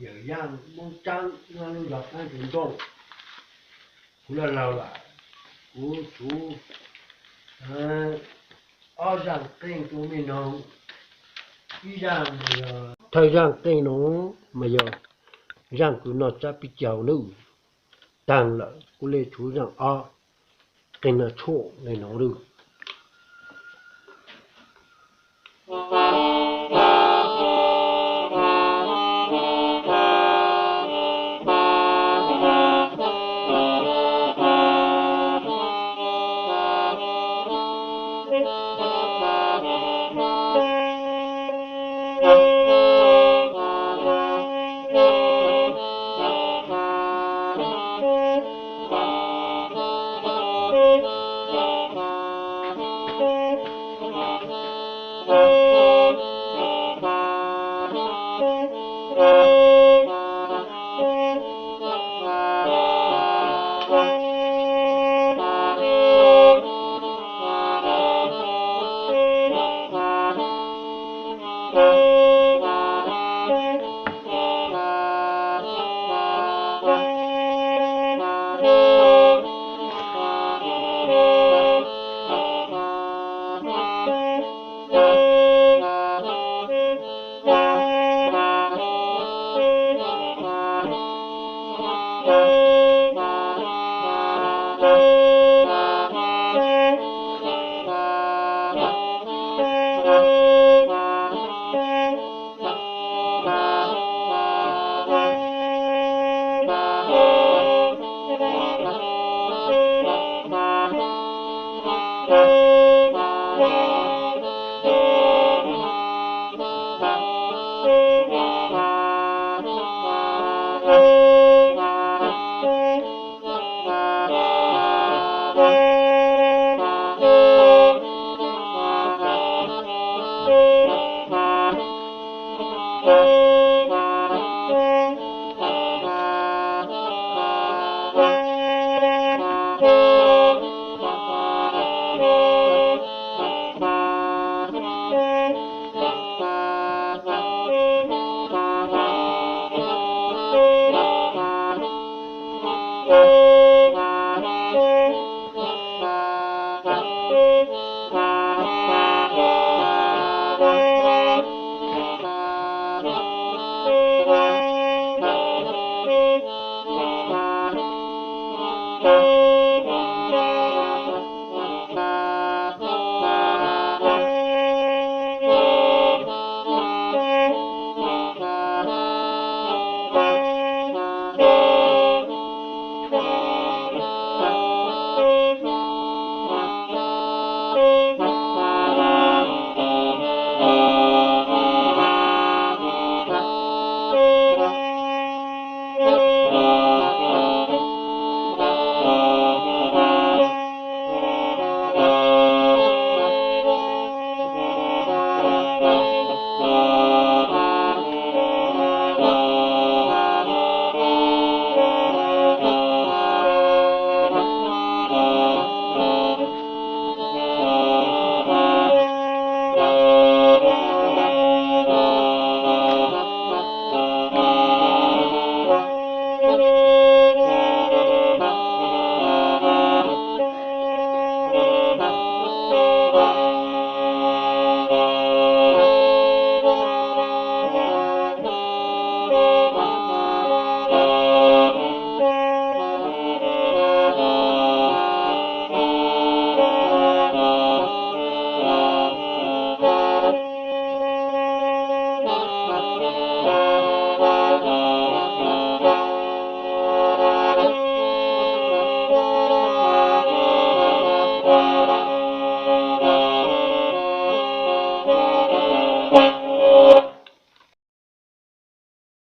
有样木张那路老三群众，除了老了，无足，二上更多面容，一上那个thời gian cây nó mà giờ rằng cứ nó sẽ bị giàu nữa đang là cũng lên chú rằng cây nó chỗ này nó được